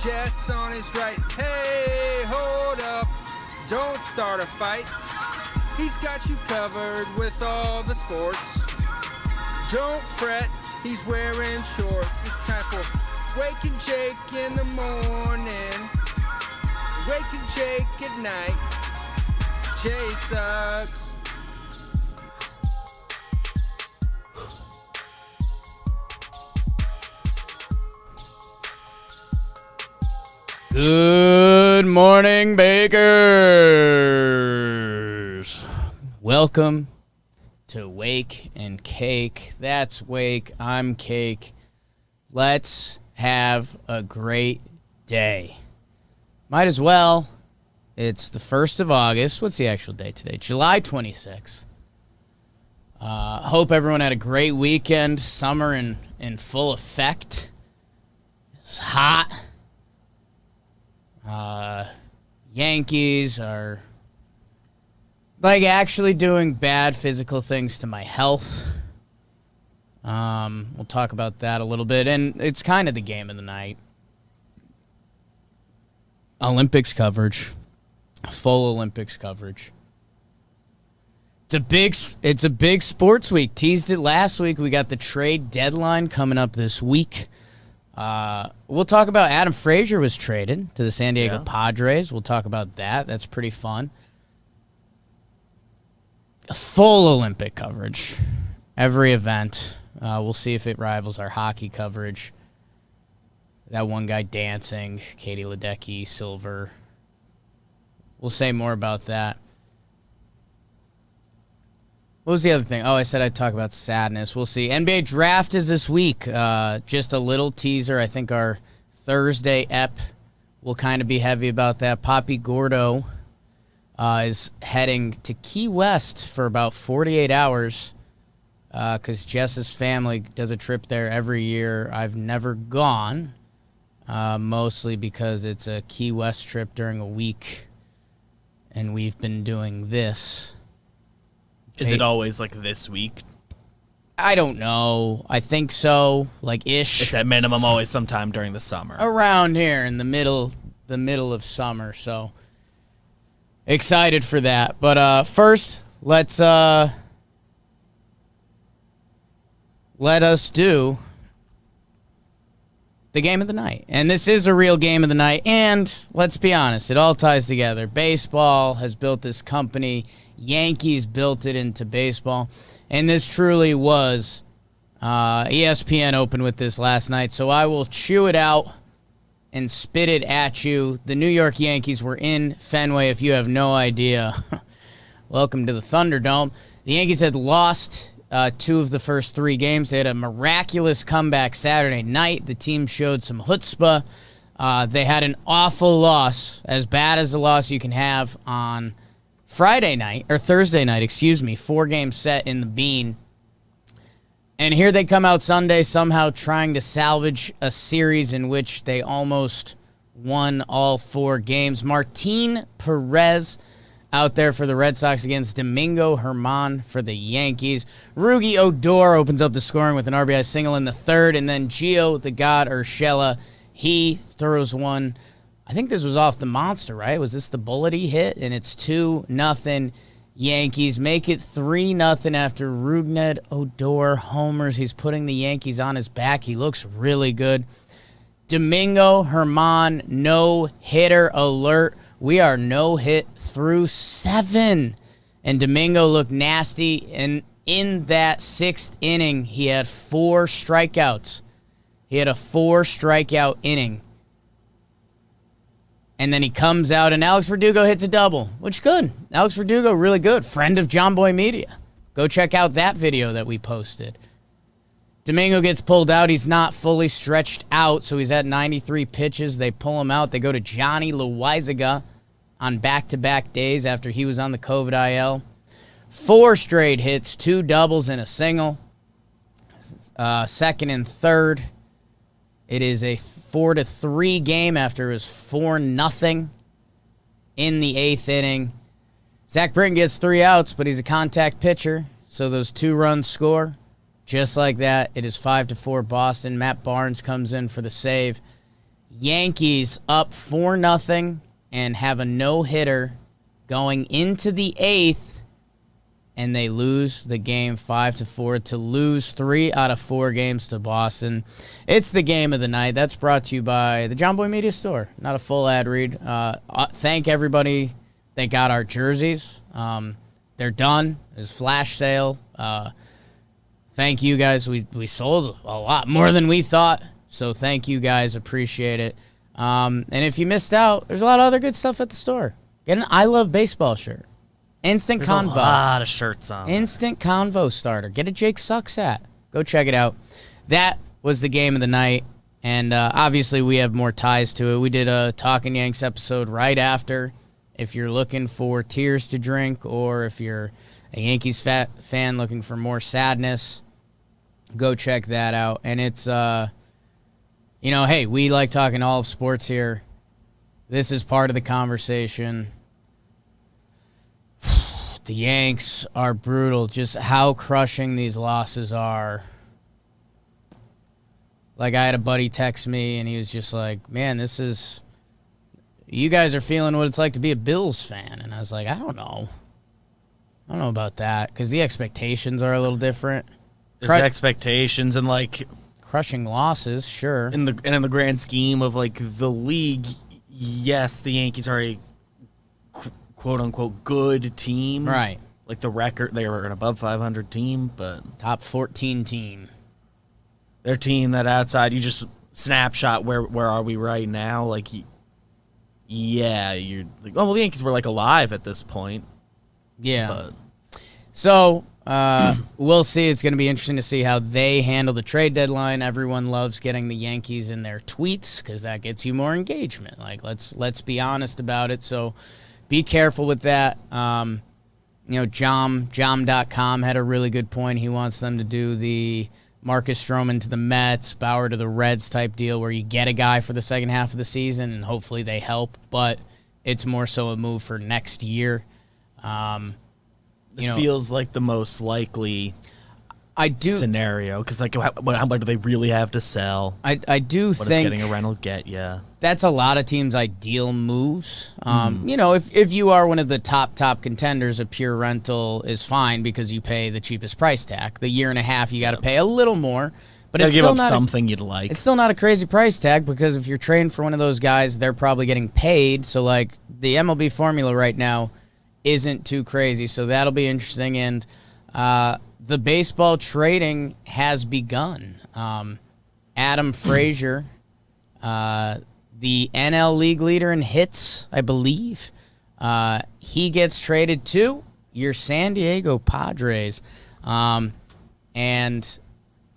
Jess on his right. Hey, hold up, don't start a fight. He's got you covered with all the sports. Don't fret, he's wearing shorts. It's time for Wake and Jake in the morning, Wake and Jake at night. Jake sucks. Good morning, Bakers. Welcome to Wake and Cake. That's Wake, I'm Cake. Let's have a great day. Might as well. It's the 1st of August. What's the actual date today? July 26th. Hope everyone had a great weekend. Summer in full effect. It's hot. Yankees are actually doing bad physical things to my health. We'll talk about that a little bit, and it's kind of the game of the night. Olympics coverage, full Olympics coverage. It's a big sports week. Teased it last week. We got the trade deadline coming up this week. We'll talk about Adam Frazier was traded to the San Diego Padres. We'll talk about that. That's pretty fun. Full Olympic coverage. Every event. We'll see if it rivals our hockey coverage. That one guy dancing, Katie Ledecky, silver. We'll say more about that. What was the other thing? Oh, I said I'd talk about sadness. We'll see. NBA draft is this week. Just a little teaser. I think our Thursday ep will kind of be heavy about that. Poppy Gordo is heading to Key West for about 48 hours because Jess's family does a trip there every year. I've never gone, mostly because it's a Key West trip during a week, and we've been doing this. Is it always like this week? I don't know. I think so, ish. It's at minimum always sometime during the summer. Around here in the middle of summer, so excited for that. But first, let us do the game of the night. And this is a real game of the night, and let's be honest, it all ties together. Baseball has built this company. Yankees built it into baseball, and this truly was ESPN opened with this last night, so I will chew it out and spit it at you. The New York Yankees were in Fenway, if you have no idea. Welcome to the Thunderdome. The Yankees had lost 2 of the first 3 games. They had a miraculous comeback Saturday night. The team showed some chutzpah. They had an awful loss, as bad as a loss you can have on Thursday night, 4-game set in the Bean. And here they come out Sunday somehow trying to salvage a series in which they almost won all 4 games. Martin Perez out there for the Red Sox against Domingo Germán for the Yankees. Rugi Odor opens up the scoring with an RBI single in the 3rd, and then Gio the God Urshela, he throws one. I think this was off the monster, right? Was this the bullet he hit? And it's 2-0 Yankees. Make it 3-0 after Rugned Odor homers. He's putting the Yankees on his back. He looks really good. Domingo Germán, no-hitter alert. We are no-hit through 7. And Domingo looked nasty. And in that 6th inning, he had 4 strikeouts. He had a 4-strikeout inning. And then he comes out, and Alex Verdugo hits a double, which is good. Alex Verdugo, really good. Friend of JOMBOY Media. Go check out that video that we posted. Domingo gets pulled out. He's not fully stretched out, so he's at 93 pitches. They pull him out. They go to Johnny Loizaga on back-to-back days after he was on the COVID IL. 4 straight hits, 2 doubles and a single. 2nd and 3rd. It is a 4-3 game after it was 4-0 in the 8th inning. Zach Britton gets 3 outs, but he's a contact pitcher, so those 2 runs score. Just like that, it is 5-4 Boston. Matt Barnes comes in for the save. Yankees up 4-0 and have a no-hitter going into the 8th, and they lose the game 5-4 to lose 3 out of 4 games to Boston. It's the game of the night. That's brought to you by the JOMBOY Media Store. Not a full ad read. Thank everybody that got our jerseys. They're done. There's a flash sale. Thank you guys. We sold a lot more than we thought, so thank you guys. Appreciate it. And if you missed out, there's a lot of other good stuff at the store. Get an I Love Baseball shirt. Instant There's Convo. a lot of shirts on. Instant Convo starter. Get a Jake Sucks hat. Go check it out. That was the game of the night, and obviously we have more ties to it. We did a Talking Yanks episode right after. If you're looking for tears to drink, or if you're a Yankees fan looking for more sadness, go check that out. And it's, hey, we like talking all of sports here. This is part of the conversation. The Yanks are brutal. Just how crushing these losses are. Like, I had a buddy text me, and he was just like, man, you guys are feeling what it's like to be a Bills fan. And I was like, I don't know about that, because the expectations are a little different. There's expectations and, like, crushing losses, sure. In the grand scheme of, like, the league, yes, the Yankees are a quote-unquote good team. Right. Like, the record, they were an above 500 team, but... Top 14 team. Their team that outside, you just snapshot where are we right now? Like, yeah, you're like, oh, well, the Yankees were, like, alive at this point. Yeah. But. So, we'll see. It's going to be interesting to see how they handle the trade deadline. Everyone loves getting the Yankees in their tweets because that gets you more engagement. Like, let's be honest about it. So, be careful with that. Jom.com had a really good point. He wants them to do the Marcus Stroman to the Mets, Bauer to the Reds type deal where you get a guy for the second half of the season and hopefully they help, but it's more so a move for next year. It feels like the most likely scenario because, like, how much do they really have to sell? I do what think does getting a rental get? Yeah, that's a lot of teams' ideal moves. If you are one of the top contenders, a pure rental is fine because you pay the cheapest price tag. The year and a half, you got to pay a little more, but it's give still up not something you'd like. It's still not a crazy price tag because if you're trading for one of those guys, they're probably getting paid. So, like, the MLB formula right now isn't too crazy. So that'll be interesting. And the baseball trading has begun. Adam Frazier, the NL League leader in hits, I believe, he gets traded to your San Diego Padres. And,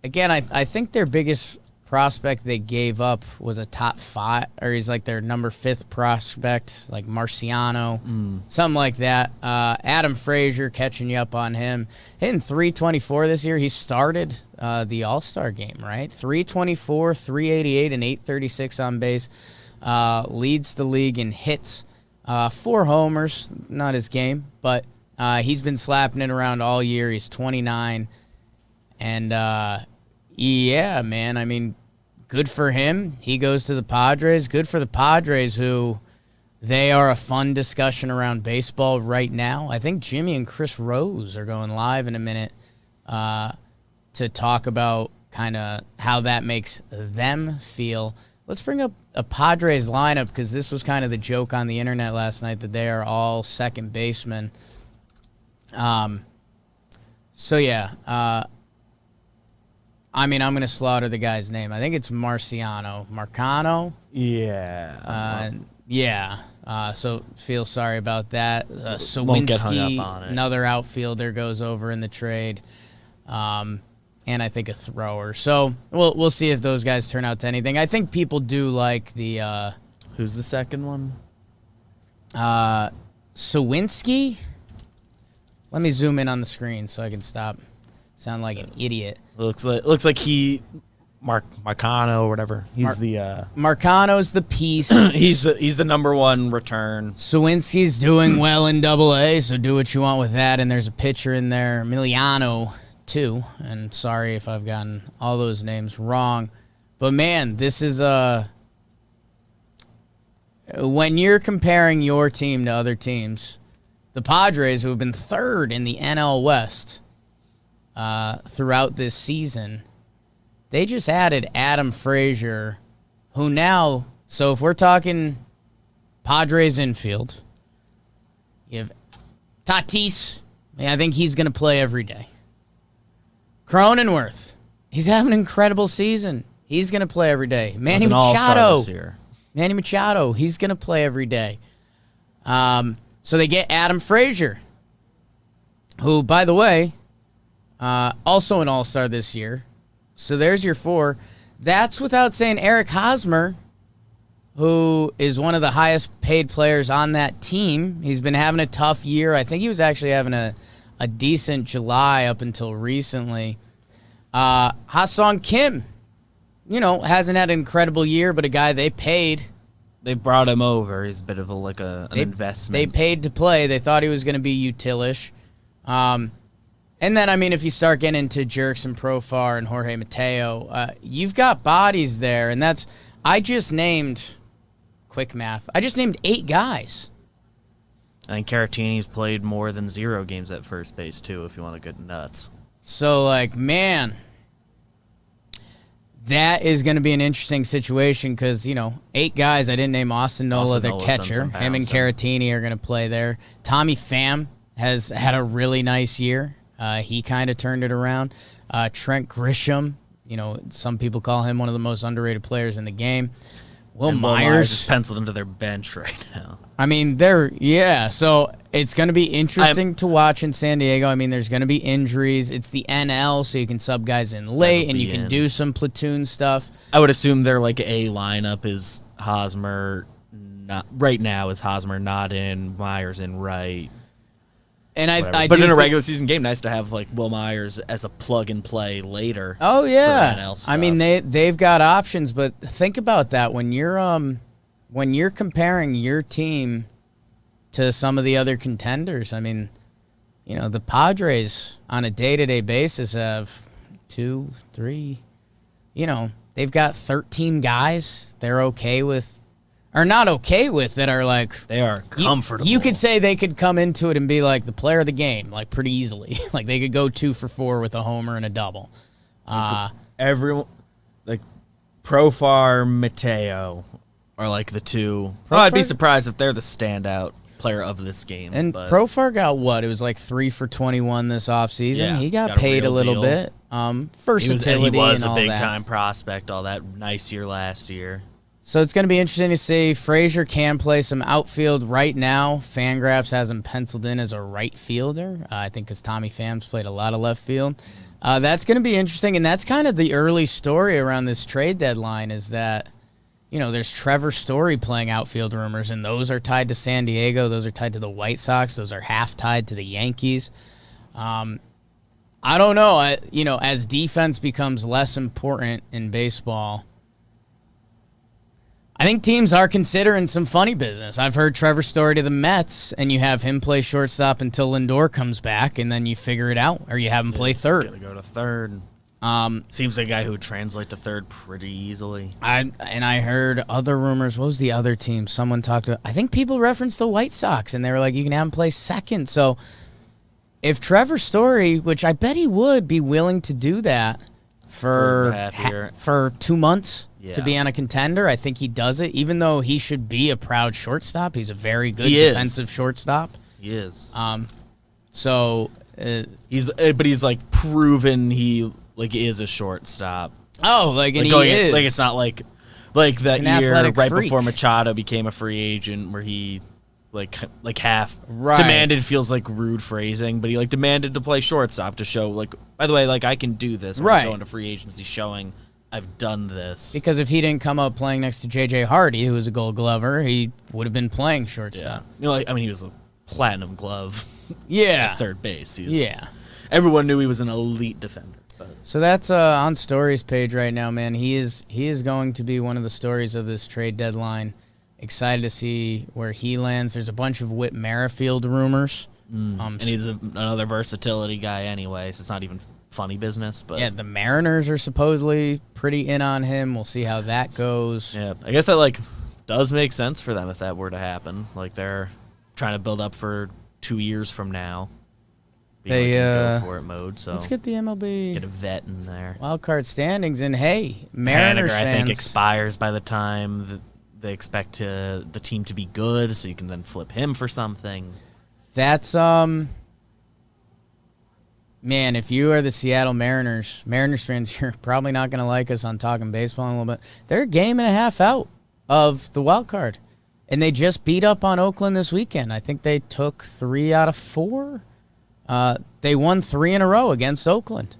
again, I think their biggest prospect they gave up was a top 5, or he's like their number 5th prospect, like Marciano, something like that. Adam Frazier, catching you up on him, hitting .324 this year. He started the All-Star game, right? .324, .388, and .836 on base. Leads the league in hits. 4 homers, not his game, but he's been slapping it around all year. He's 29. And, yeah, man, I mean, good for him. He goes to the Padres. Good for the Padres, who they are a fun discussion around baseball right now. I think Jimmy and Chris Rose are going live in a minute to talk about kind of how that makes them feel. Let's bring up a Padres lineup because this was kind of the joke on the internet last night that they are all second basemen. So, yeah, I'm going to slaughter the guy's name. I think it's Marciano. Marcano? Yeah. So feel sorry about that. Won't get hung Sawinski, up on it. another outfielder, goes over in the trade. And I think a thrower. So we'll see if those guys turn out to anything. I think people do like the... Who's the second one? Sawinski? Let me zoom in on the screen so I can stop. Sound like an idiot. Looks like he, Marcano or whatever. He's Marcano's the piece. he's the number 1 return. Sawinski's doing well in Double-A, so do what you want with that. And there's a pitcher in there, Emiliano, too. And sorry if I've gotten all those names wrong, but man, this is when you're comparing your team to other teams, the Padres, who have been third in the NL West throughout this season, they just added Adam Frazier, who now, so if we're talking Padres infield, you have Tatis. I think he's going to play every day. Cronenworth, he's having an incredible season. He's going to play every day. Manny Machado, he's going to play every day. So they get Adam Frazier, who, by the way, also an all-star this year. So there's your 4. That's without saying Eric Hosmer, who is one of the highest paid players on that team. He's been having a tough year. I think he was actually having a decent July up until recently. Ha-Sung Kim, hasn't had an incredible year, but a guy they paid. They brought him over. He's a bit of an investment. They paid to play. They thought he was going to be utilish. And then, if you start getting into Jerks and Profar and Jorge Mateo, you've got bodies there. And I just named 8 guys. I think Caratini's played more than 0 games at first base, too, if you want to get nuts. So, man, that is going to be an interesting situation because, 8 guys. I didn't name Austin Nola, their catcher. Him and Caratini are going to play there. Tommy Pham has had a really nice year. He kind of turned it around. Trent Grisham, some people call him one of the most underrated players in the game. Will Myers is penciled into their bench right now. So it's going to be interesting to watch in San Diego. There's going to be injuries. It's the NL, so you can sub guys in late, and you can do some platoon stuff. I would assume their A lineup is Hosmer. Right now is Hosmer not in, Myers in right. And but in a regular season game, nice to have Will Myers as a plug and play later. Oh yeah, they've got options, but think about that when you're comparing your team to some of the other contenders. The Padres on a day-to-day basis have 2, 3. They've got 13 guys they're okay with. Are not okay with that are they are comfortable. You could say they could come into it and be the player of the game pretty easily. They could go 2 for 4 with a homer and a double. Everyone Profar, Mateo are the 2. I'd be surprised if they're the standout player of this game. And Profar got what? It was 3 for 21 this offseason. Yeah, he got paid a little bit. Versatility. He was and all a big that. time prospect. All that nice year last year. So it's going to be interesting to see. Frazier can play some outfield right now. Fangraphs has him penciled in as a right fielder, I think because Tommy Pham's played a lot of left field. That's going to be interesting, and that's kind of the early story around this trade deadline is that, there's Trevor Story playing outfield rumors, and those are tied to San Diego. Those are tied to the White Sox. Those are half tied to the Yankees. I don't know. As defense becomes less important in baseball, I think teams are considering some funny business. I've heard Trevor Story to the Mets, and you have him play shortstop until Lindor comes back, and then you figure it out, or you have him play third. Going to go to third. Seems like a guy who would translate to third pretty easily. I heard other rumors. What was the other team? Someone talked about. I think people referenced the White Sox, and they were like, you can have him play second. So if Trevor Story, which I bet he would be willing to do that for 2 months. Yeah. To be on a contender, I think he does it. Even though he should be a proud shortstop, he's a very good defensive shortstop. He is. He's proven he is a shortstop. Oh, and he is. It's not like that year right before Machado became a free agent where he half demanded, feels like rude phrasing, but he demanded to play shortstop to show by the way I can do this. I'm going to free agency showing I've done this. Because if he didn't come up playing next to J.J. Hardy, who was a Gold Glover, he would have been playing shortstop. Yeah. He was a platinum glove. Yeah. At third base. Everyone knew he was an elite defender. But. So that's on Story's page right now, man. He is going to be one of the stories of this trade deadline. Excited to see where he lands. There's a bunch of Whit Merrifield rumors. And he's another versatility guy anyway, so it's not even funny business. But yeah, the Mariners are supposedly pretty in on him. We'll see how that goes. Yeah, I guess that does make sense for them if that were to happen. Like, they're trying to build up for 2 years from now. They go for it mode. So let's get the MLB get a vet in there. Wild card standings, and hey, Mariners Haniger, fans, I think, expires by the time they expect the team to be good, so you can then flip him for something. That's man, if you are the Seattle Mariners fans, you're probably not going to like us on Talking Baseball in a little bit. They're a game and a half out of the wild card, and they just beat up on Oakland this weekend. I think they took 3 out of 4. They won 3 in a row against Oakland,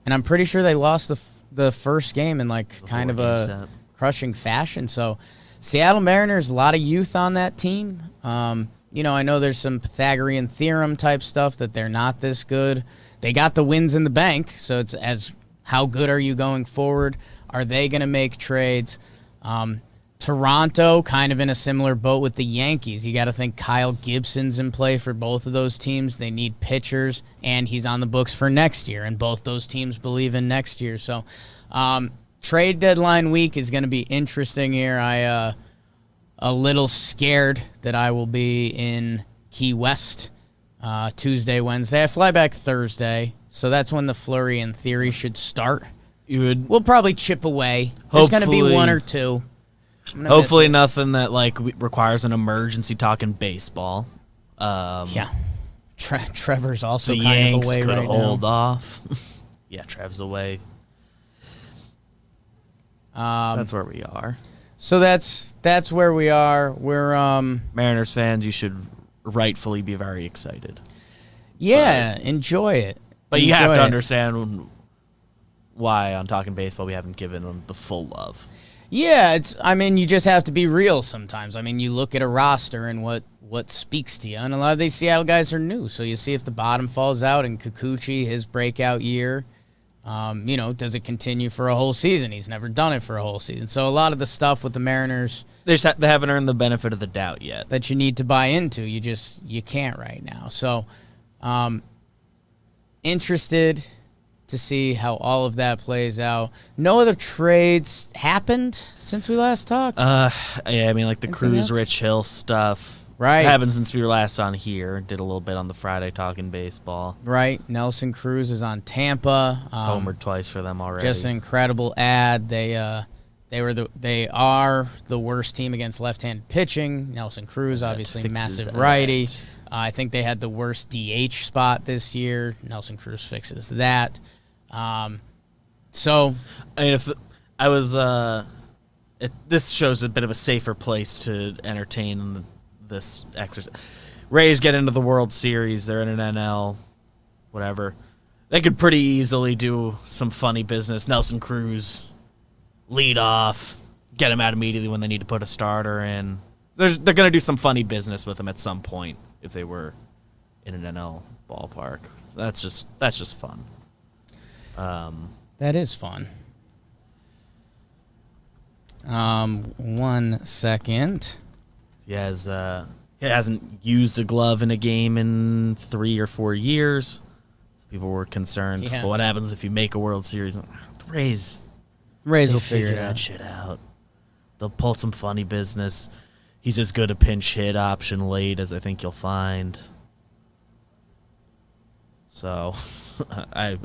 and I'm pretty sure they lost the first game in kind of a crushing fashion. So, Seattle Mariners, a lot of youth on that team. I know there's some Pythagorean theorem type stuff that they're not this good. They got the wins in the bank, so it's as how good are you going forward? Are they going to make trades? Toronto, kind of in a similar boat with the Yankees. You got to think Kyle Gibson's in play for both of those teams. They need pitchers, and he's on the books for next year, and both those teams believe in next year. So, trade deadline week is going to be interesting here. I a little scared that I will be in Key West Tuesday, Wednesday. I fly back Thursday, so that's when the flurry in theory should start. We'll probably chip away. There's going to be 1 or 2. Hopefully nothing that requires an emergency talking baseball. Yeah. Trevor's also the kind Yanks of away could right hold now. off. Yeah, Trev's away. That's where we are. So that's where we are. We're Mariners fans, you should rightfully be very excited. Yeah, enjoy it. But you have to understand why on Talking Baseball we haven't given them the full love. Yeah, you just have to be real sometimes. You look at a roster and what speaks to you, and a lot of these Seattle guys are new, so you see if the bottom falls out, and Kikuchi, his breakout year, does it continue for a whole season? He's never done it for a whole season. So a lot of the stuff with the Mariners, they haven't earned the benefit of the doubt yet. That you need to buy into. You can't right now. So interested to see how all of that plays out. No other trades happened since we last talked. The Cruz, Rich Hill stuff. Right. Happened since we were last on here. Did a little bit on the Friday Talking Baseball. Right. Nelson Cruz is on Tampa. Homered twice for them already. Just an incredible ad. They are the worst team against left-handed pitching. Nelson Cruz, obviously massive righty. I think they had the worst DH spot this year. Nelson Cruz fixes that. This shows a bit of a safer place to entertain this exercise. Rays get into the World Series. They're in an NL, whatever. They could pretty easily do some funny business. Nelson Cruz, lead off, get him out immediately when they need to put a starter in. They're going to do some funny business with him at some point if they were in an NL ballpark. That's just fun. That is fun. 1 second. He hasn't used a glove in a game in 3 or 4 years. People were concerned. Yeah. Well, what happens if you make a World Series? The Rays will figure that shit out. They'll pull some funny business. He's as good a pinch hit option late as I think you'll find. So, I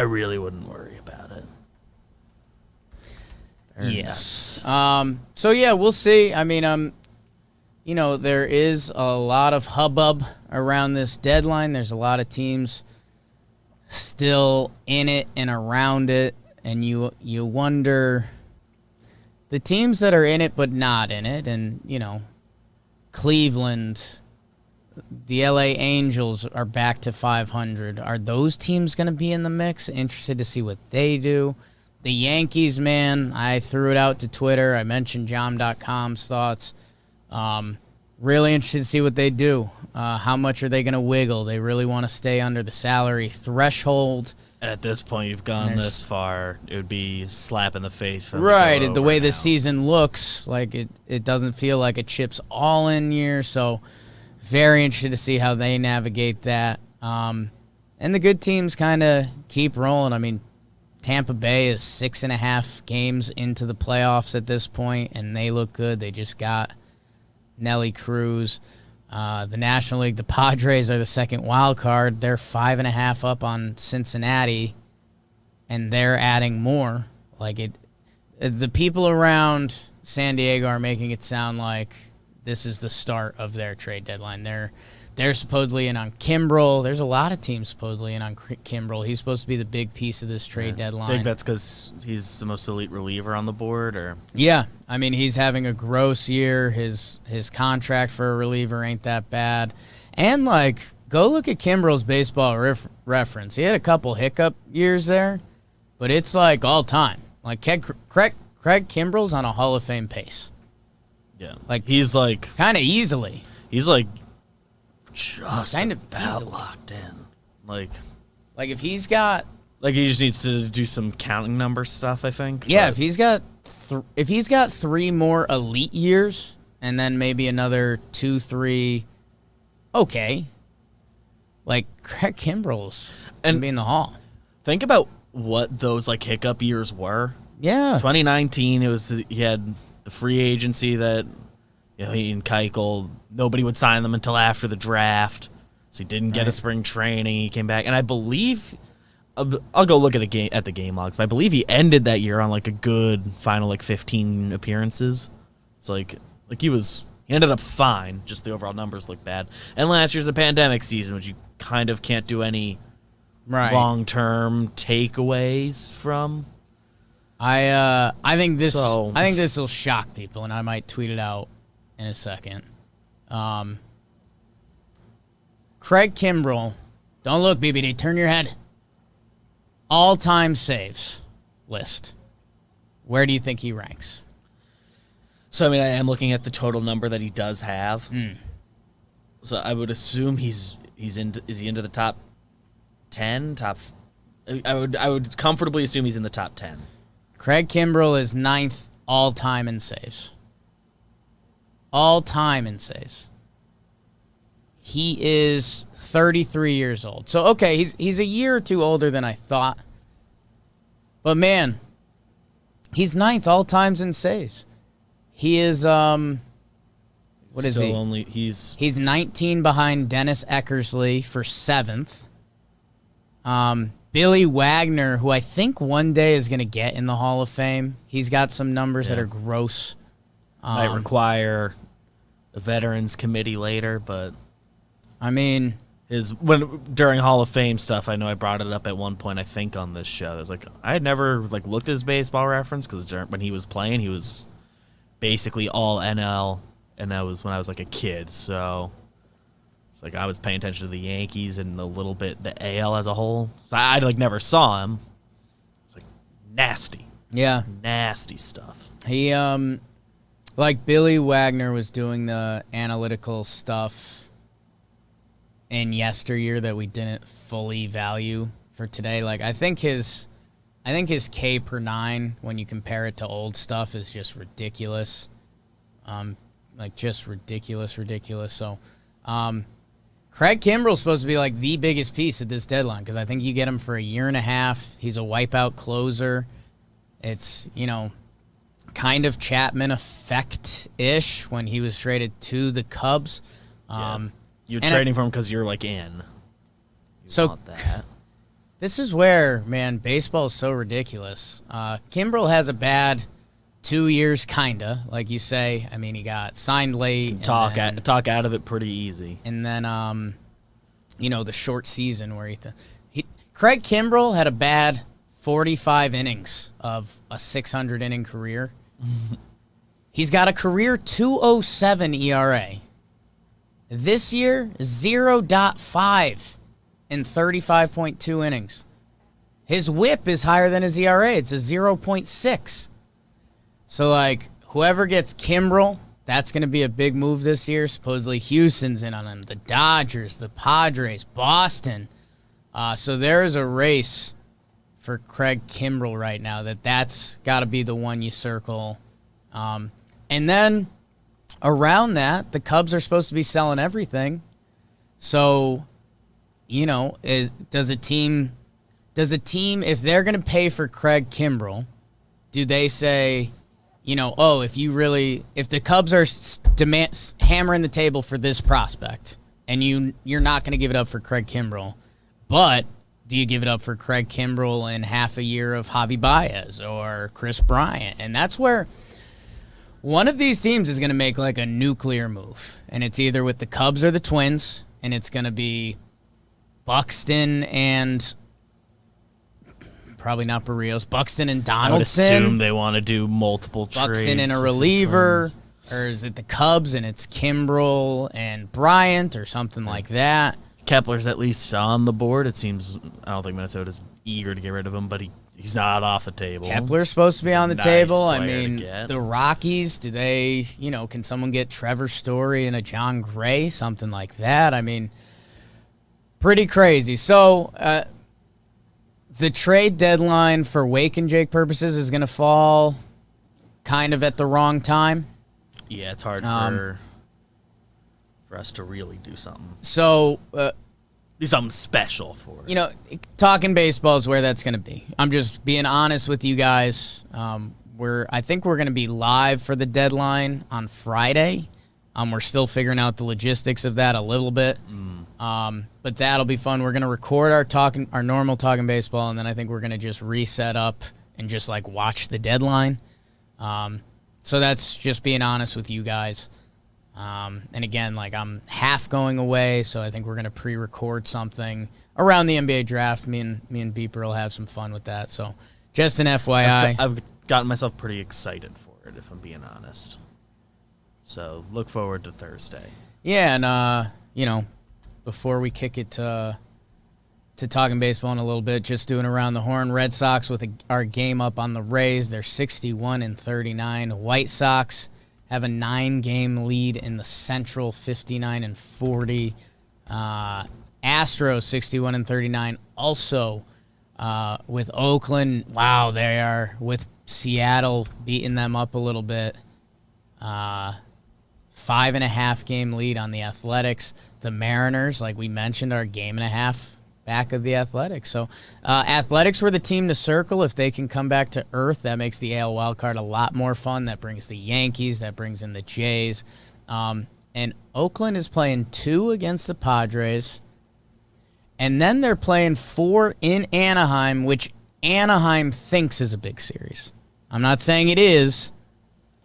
really wouldn't worry about it. Yes. So yeah, we'll see. There is a lot of hubbub around this deadline. There's a lot of teams still in it and around it, and you wonder the teams that are in it but not in it, and Cleveland, the LA Angels are back to 500. Are those teams going to be in the mix? Interested to see what they do. The Yankees, man, I threw it out to Twitter. I mentioned JOM.com's thoughts. Really interested to see what they do. How much are they going to wiggle? They really want to stay under the salary threshold. At this point, you've gone this far. It would be a slap in the face for them. Right. The way this season looks, it doesn't feel like a chips all in year. So very interested to see how they navigate that. And the good teams kind of keep rolling. Tampa Bay is 6.5 games into the playoffs at this point, and they look good. They just got Nelly Cruz. The National League, the Padres are the second wild card. They're 5.5 up on Cincinnati, and they're adding more. The people around San Diego are making it sound like this is the start of their trade deadline. They're supposedly in on Kimbrel. There's a lot of teams supposedly in on Kimbrel. He's supposed to be the big piece of this trade deadline. I think that's because he's the most elite reliever on the board, or yeah. I mean, he's having a gross year. His contract for a reliever ain't that bad. And, go look at Kimbrel's baseball reference. He had a couple hiccup years there, but it's, all time. Craig Kimbrel's on a Hall of Fame pace. Yeah. He's, kind of easily. He's, just kind of about locked in. If he's got... he just needs to do some counting number stuff, I think. Yeah, if he's got 3 more elite years and then maybe another 2-3, okay. Craig Kimbrel's gonna be in the Hall. Think about what those hiccup years were. Yeah. 2019, he had the free agency that he and Keuchel, nobody would sign them until after the draft. So he didn't get a spring training. He came back, and I believe I'll go look at the game logs. But I believe he ended that year on a good final 15 appearances. It's he ended up fine. Just the overall numbers look bad. And last year's a pandemic season, which you kind of can't do any long-term takeaways from. I think this will shock people, and I might tweet it out in a second. Craig Kimbrel, don't look, BBD, turn your head. All-time saves list. Where do you think he ranks? So, I am looking at the total number that he does have. So I would assume is he into the top 10? I would comfortably assume he's in the top 10. Craig Kimbrel is 9th all-time in saves. All-time in saves. He is 33 years old. So, okay, he's a year or two older than I thought. But, man, he's 9th all-times in saves. He is, what is he? He's 19 behind Dennis Eckersley for 7th. Billy Wagner, who I think one day is going to get in the Hall of Fame. He's got some numbers that are gross. Might require a Veterans Committee later, but during Hall of Fame stuff, I know I brought it up at one point, I think, on this show. I was I had never looked at his baseball reference because when he was playing, he was basically all NL, and that was when I was a kid. So it's I was paying attention to the Yankees and a little bit the AL as a whole. So I never saw him. It's nasty. Yeah, nasty stuff. He Billy Wagner was doing the analytical stuff in yesteryear that we didn't fully value for today. I think his K per 9 when you compare it to old stuff is just ridiculous. Just ridiculous. So, Craig Kimbrel's supposed to be the biggest piece at this deadline because I think you get him for a year and a half. He's a wipeout closer. It's, kind of Chapman effect-ish when he was traded to the Cubs. You're trading for him because you're in. You want that. This is where, man, baseball is so ridiculous. Kimbrel has a bad 2 years, kinda, like you say. He got signed late. Talk out of it pretty easy. And then, the short season where Craig Kimbrel had a bad 45 innings of a 600-inning career. He's got a career 2.07 ERA. This year, 0.5 in 35.2 innings. His whip is higher than his ERA. It's a 0.6. So, whoever gets Kimbrel, that's going to be a big move this year. Supposedly Houston's in on him. The Dodgers, the Padres, Boston. So there is a race for Craig Kimbrel right now that's got to be the one you circle. And then around that, the Cubs are supposed to be selling everything. So, does does a team, if they're going to pay for Craig Kimbrel, do they say, if the Cubs are hammering the table for this prospect, and you're not going to give it up for Craig Kimbrel, but do you give it up for Craig Kimbrel and half a year of Javi Baez or Chris Bryant? And that's where one of these teams is going to make like a nuclear move, and it's either with the Cubs or the Twins, and it's going to be Buxton and probably not Barrios, Buxton and Donaldson. I would assume they want to do multiple trades. Buxton and a reliever, or is it the Cubs and it's Kimbrel and Bryant or something like that? Kepler's at least on the board. It seems, I don't think Minnesota's eager to get rid of him, but he's not off the table. Kepler's supposed to be on the table. I player mean, to get. the Rockies, do they, can someone get Trevor Story and a John Gray, something like that? I mean, pretty crazy. So, the trade deadline for Wake and Jake purposes is going to fall kind of at the wrong time. Yeah, it's hard for us to really do something. So, do something special for it. Talking baseball is where that's going to be. I'm just being honest with you guys. I think we're going to be live for the deadline on Friday. We're still figuring out the logistics of that a little bit. But that'll be fun. We're going to record our normal Talking Baseball, and then I think we're going to just reset up and just like watch the deadline. So that's just being honest with you guys. And again, like I'm half going away, so I think we're going to pre-record something around the NBA draft. Me and Beeper will have some fun with that. So just an FYI. I've gotten myself pretty excited for it, if I'm being honest. So look forward to Thursday. Yeah, and before we kick it to Talking Baseball in a little bit, just doing around the horn. Red Sox with our game up on the Rays. They're 61-39. White Sox have a 9-game lead in the Central, 59-40. Astros 61-39. Also with Oakland, wow, they are with Seattle beating them up a little bit. 5.5-game lead on the Athletics. The Mariners, like we mentioned, are a game and a half back of the Athletics. So Athletics were the team to circle. If they can come back to earth, that makes the AL wildcard a lot more fun. That brings the Yankees. That brings in the Jays. And Oakland is playing 2 against the Padres. And then they're playing 4 in Anaheim, which Anaheim thinks is a big series. I'm not saying it is,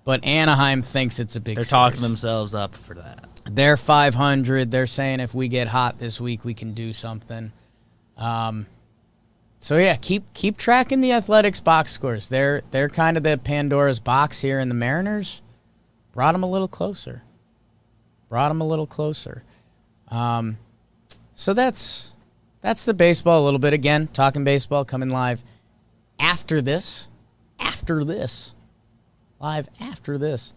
but Anaheim thinks it's a big series. They're talking themselves up for that. They're 500. They're saying if we get hot this week, we can do something. So yeah, keep tracking the Athletics box scores. They're kind of the Pandora's box here, and the Mariners brought them a little closer. So that's the baseball a little bit. Again, Talking Baseball coming live after this. Live after this.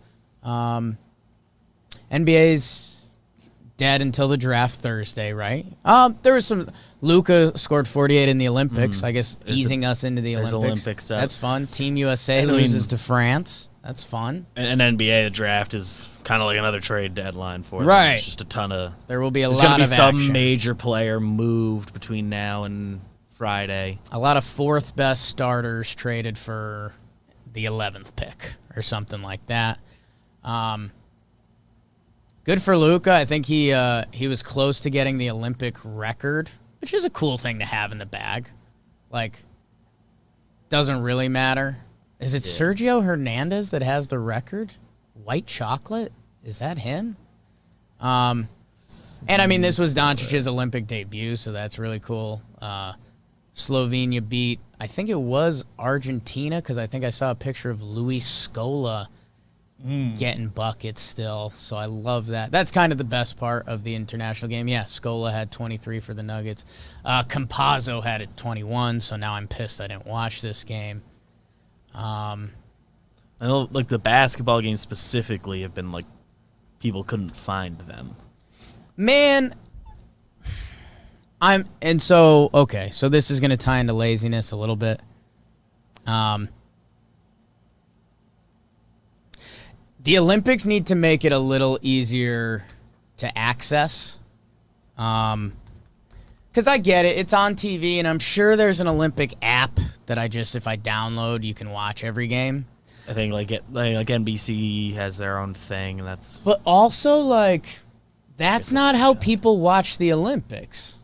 NBA's dead until the draft Thursday, right? There was some. Luka scored 48 in the Olympics. I guess easing us into the Olympics. That's fun. Team USA loses to France. That's fun. And NBA, the draft is kind of like another trade deadline for them. Right. There's just a ton of. There will be a lot of There's going to be some action. major player moved between now and Friday. A lot of fourth best starters traded for the 11th pick or something like that. Good for Luka. I think he was close to getting the Olympic record, which is a cool thing to have in the bag. Like, doesn't really matter. Is it Sergio Hernandez that has the record? White chocolate? Is that him? And I mean, this was Doncic's Olympic debut, so that's really cool. Slovenia beat, I think it was Argentina, because I think I saw a picture of Luis Scola getting buckets still. So I love that. That's kind of the best part of the international game. Yeah, Scola had 23 for the Nuggets. Campazzo had it 21, so now I'm pissed I didn't watch this game. I know, like, the basketball games specifically have been, like, people couldn't find them. Man, so this is going to tie into laziness a little bit. The Olympics need to make it a little easier to access. Because Because I get it. It's on TV, and I'm sure there's an Olympic app that if I download, you can watch every game. I think like NBC has their own thing, and that's. But also, like, that's not how people watch the Olympics.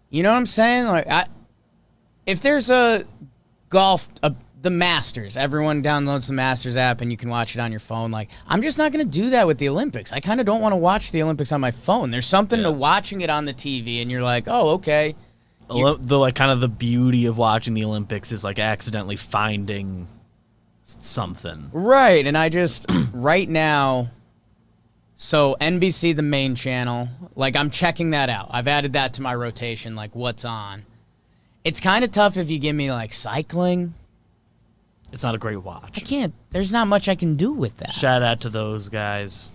You know what I'm saying? Like, if there's the Masters, everyone downloads the Masters app and you can watch it on your phone. Like, I'm just not going to do that with the Olympics. I kind of don't want to watch the Olympics on my phone. There's something to watching it on the TV, and you're like, oh, okay. The beauty of watching the Olympics is like accidentally finding something. Right, and I just right now. So NBC, the main channel, like I'm checking that out. I've added that to my rotation, like what's on. It's kind of tough if you give me like cycling. It's not a great watch. I can't. There's not much I can do with that. Shout out to those guys.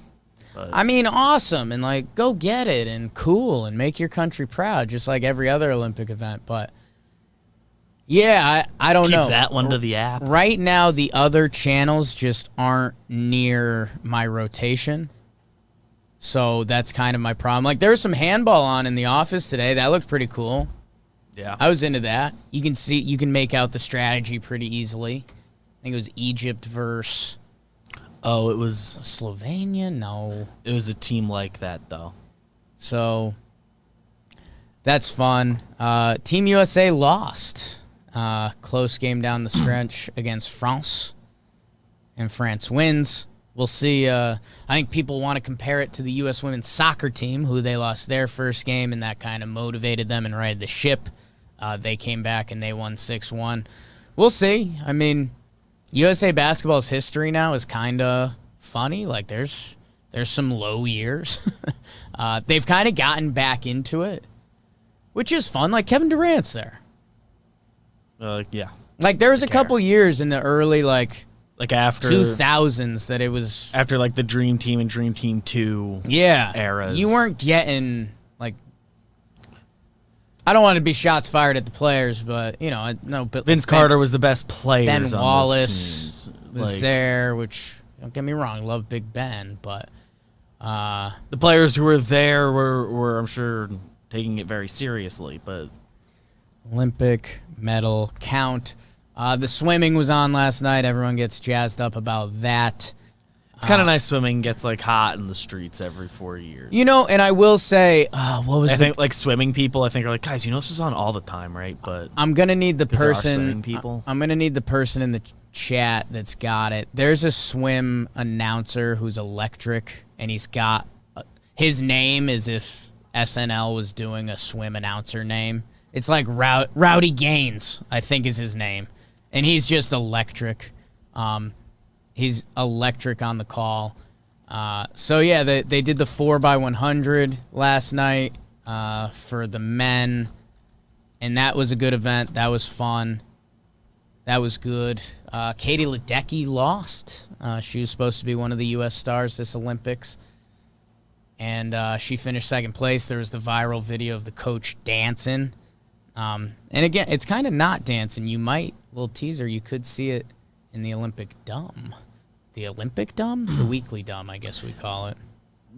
I mean, awesome, and like go get it, and cool, and make your country proud, just like every other Olympic event. But yeah, I don't know. Keep that one to the app. Right now, the other channels just aren't near my rotation. So that's kind of my problem. Like, there was some handball on in the office today. That looked pretty cool. Yeah. I was into that. You can make out the strategy pretty easily. I think it was Egypt versus... Oh, it was... Slovenia? No. It was a team like that, though. So, that's fun. Team USA lost. Close game down the stretch against France. And France wins. We'll see. I think people want to compare it to the U.S. women's soccer team, who they lost their first game, and that kind of motivated them and righted the ship. They came back, and they won 6-1. We'll see. I mean, USA basketball's history now is kind of funny. Like, there's some low years. They've kind of gotten back into it, which is fun. Like, Kevin Durant's there. Yeah. Like, there was a couple years in the early, like after 2000s that it was after like the Dream Team and Dream Team 2 eras. You weren't getting like, I don't want to be shots fired at the players, but you know, no. But Vince Carter was the best player. Ben Wallace was there, which don't get me wrong, love Big Ben, but the players who were there were I'm sure taking it very seriously. But Olympic medal count. The swimming was on last night. Everyone gets jazzed up about that. It's kind of nice swimming gets like hot in the streets every 4 years. You know, and I will say, I think like swimming people, I think are like, guys, you know this is on all the time, right? But I'm gonna need the person. People. I'm gonna need the person in the chat that's got it. There's a swim announcer who's electric, and he's got his name is if SNL was doing a swim announcer name. It's like Rowdy Gaines, I think is his name. And he's just electric. He's electric on the call. So, yeah, they did the 4x100 last night for the men. And that was a good event. That was fun. That was good. Katie Ledecky lost. She was supposed to be one of the U.S. stars this Olympics. And she finished second place. There was the viral video of the coach dancing. And again, it's kind of not dancing. You might, little teaser, you could see it in the Olympic Dumb. The Olympic Dumb? The Weekly Dumb, I guess we call it.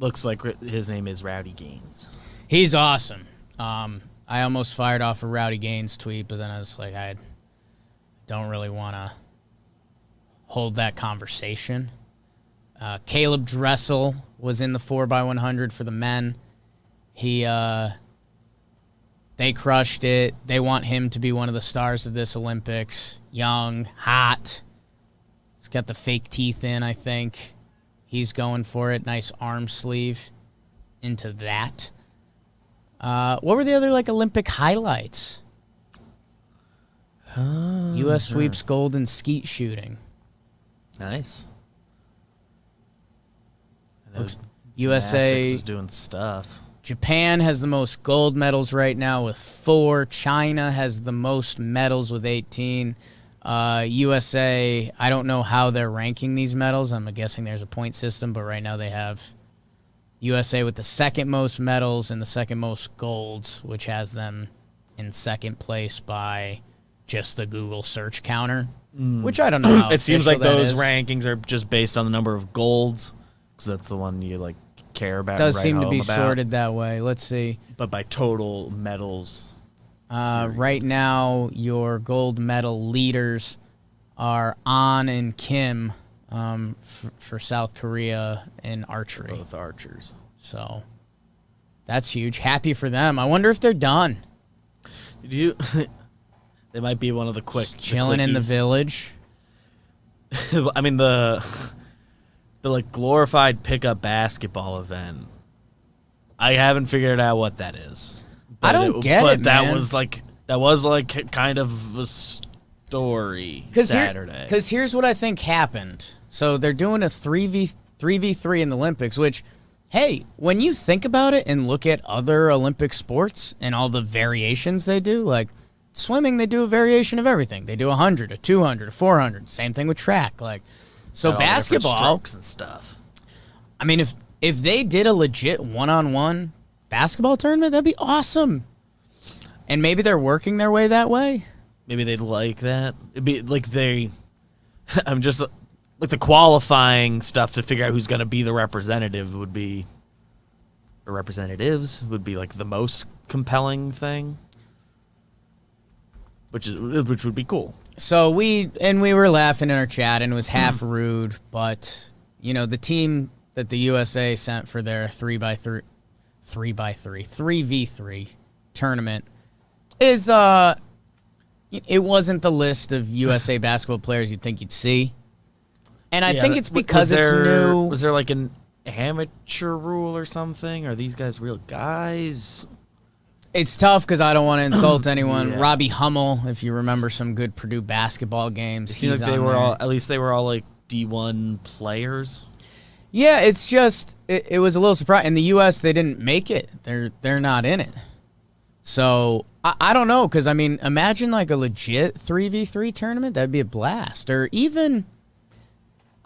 Looks like his name is Rowdy Gaines. He's awesome. I almost fired off a Rowdy Gaines tweet, but then I was like, I don't really want to hold that conversation. Caleb Dressel was in the 4x100 for the men. They crushed it. They want him to be one of the stars of this Olympics. Young, hot. He's got the fake teeth in, I think. He's going for it. Nice arm sleeve into that. What were the other Olympic highlights? U.S. sweeps gold in skeet shooting. Nice. USA is doing stuff. Japan has the most gold medals right now with 4. China has the most medals with 18. USA, I don't know how they're ranking these medals. I'm guessing there's a point system, but right now they have USA with the second most medals and the second most golds, which has them in second place by just the Google search counter, which I don't know how it seems like those is. rankings are just based on the number of golds, because that's the one you care about. Does and seem to write be home about. sorted that way. Let's see. But by total medals. Right now, your gold medal leaders are An and Kim for South Korea in archery. Both archers. So that's huge. Happy for them. I wonder if they're done. They might be one of the Just chilling in the village. I mean the like glorified pickup basketball event. I haven't figured out what that is. I don't get it, that man. That was like kind of a story Saturday. Because here's what I think happened. So they're doing a 3v3 in the Olympics, which, hey, when you think about it and look at other Olympic sports and all the variations they do, like swimming, they do a variation of everything. They do 100, a 200, a 400. Same thing with track. Like, so Got all the different basketball, strokes and stuff. I mean, if they did a legit one-on-one basketball tournament, that'd be awesome. And maybe they're working their way that way. Maybe they'd like that. It'd be like I'm just like the qualifying stuff to figure out who's going to be the representative would be, or representatives would be like the most compelling thing, which would be cool. So we were laughing in our chat, and it was half rude, but the team that the USA sent for their 3v3 tournament is it wasn't the list of USA basketball players you'd think you'd see. And I think it's because it's new. Was there like an amateur rule or something? Are these guys real guys? It's tough because I don't want to insult anyone. Yeah. Robbie Hummel, if you remember some good Purdue basketball games, It seems like they were all, at least they were all like D1 players. Yeah, it's just it was a little surprising. In the U.S., they didn't make it. They're not in it. So I don't know, because I mean, imagine like a legit 3v3 tournament. That'd be a blast. Or even,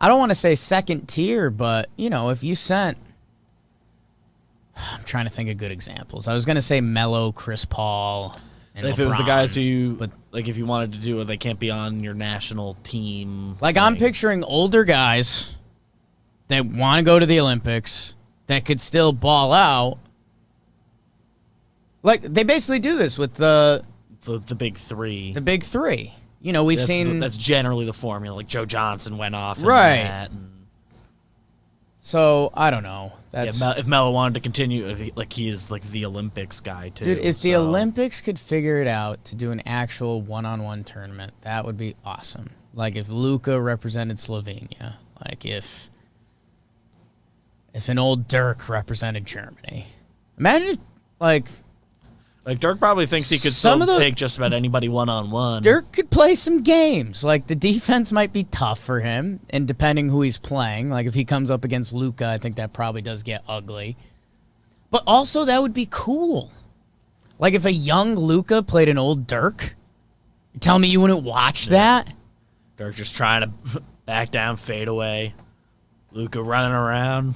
I don't want to say second tier, but if you sent, I'm trying to think of good examples. I was gonna say Melo, Chris Paul, and if LeBron, it was the guys who, but like, if you wanted to do it, they can't be on your national team. like I'm picturing older guys that want to go to the Olympics that could still ball out. Like, they basically do this with the big three. The big three. We've seen... That's generally the formula. Like, Joe Johnson went off. Right. So, I don't know. That's... Yeah, if Melo wanted to continue, like, he is, like, the Olympics guy, too. Dude, if the Olympics could figure it out to do an actual one-on-one tournament, that would be awesome. Like, if Luka represented Slovenia. Like, if an old Dirk represented Germany. Imagine if, like Dirk probably thinks he could still take just about anybody one-on-one. Dirk could play some games. Like, the defense might be tough for him, and depending who he's playing. Like, if he comes up against Luka, I think that probably does get ugly. But also, that would be cool. Like, if a young Luka played an old Dirk, you tell me you wouldn't watch that? Dirk just trying to back down, fade away. Luka running around.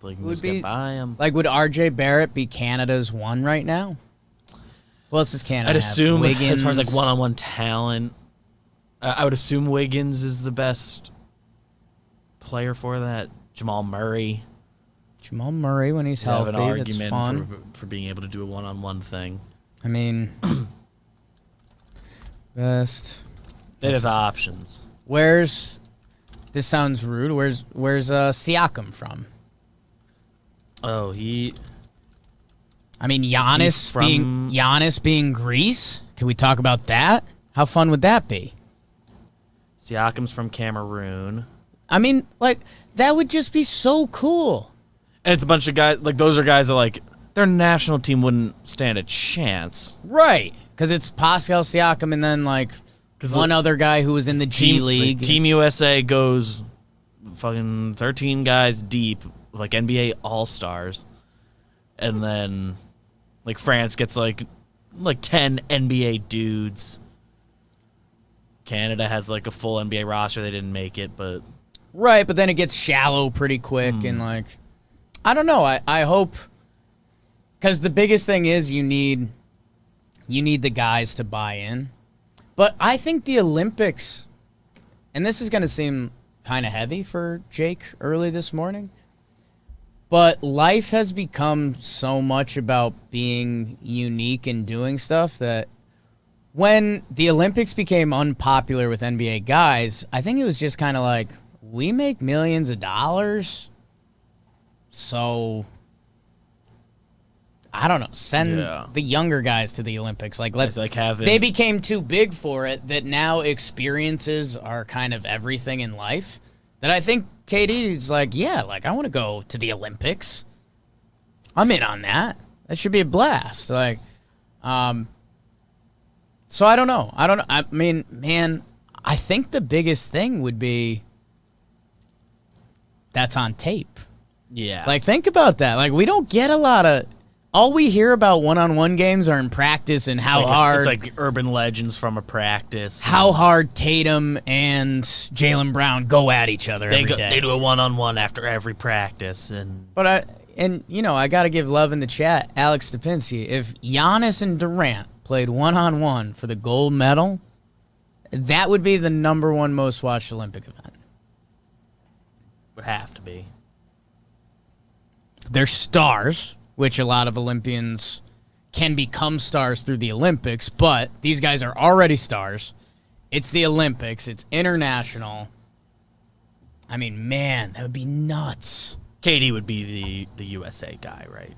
Like, who's gonna buy him? Like, would RJ Barrett be Canada's one right now? Well, else does Canada I'd have? assume, Wiggins. as far as like one-on-one talent, I would assume Wiggins is the best player for that. Jamal Murray. Jamal Murray, when he's healthy, have an argument that's fun. for being able to do a one-on-one thing. I mean, best. They have options. Where's? This sounds rude. Where's Siakam from? Oh, I mean, Giannis being Greece. Can we talk about that? How fun would that be? Siakam's from Cameroon. I mean, like, that would just be so cool. And it's a bunch of guys, like, those are guys that, like, their national team wouldn't stand a chance. Right. Because it's Pascal Siakam and then, like, one other guy who was in the G League. Like, Team USA goes fucking 13 guys deep, like NBA All-Stars. And then, like, France gets, like 10 NBA dudes. Canada has, like, a full NBA roster. They didn't make it, but... Right, but then it gets shallow pretty quick, and, like... I don't know. I hope... Because the biggest thing is you need the guys to buy in. But I think the Olympics... And this is going to seem kind of heavy for Jake early this morning. But life has become so much about being unique and doing stuff that when the Olympics became unpopular with NBA guys, I think it was just kind of like, we make millions of dollars, so I don't know, send the younger guys to the Olympics. They became too big for it that now experiences are kind of everything in life. That I think KD's like, yeah, like I want to go to the Olympics. I'm in on that. That should be a blast. Like, so I don't know. I mean, man, I think the biggest thing would be that's on tape. Yeah. Like, think about that. Like, we don't get a lot of. All we hear about one-on-one games are in practice and how hard. It's like urban legends from a practice. How hard Tatum and Jaylen Brown go at each other every day. They do a one-on-one after every practice. But I got to give love in the chat. Alex Stepinski, if Giannis and Durant played one-on-one for the gold medal, that would be the #1 most watched Olympic event. Would have to be. They're stars, which a lot of Olympians can become stars through the Olympics, but these guys are already stars. It's the Olympics. It's international. I mean, man, that would be nuts. KD would be the USA guy, right?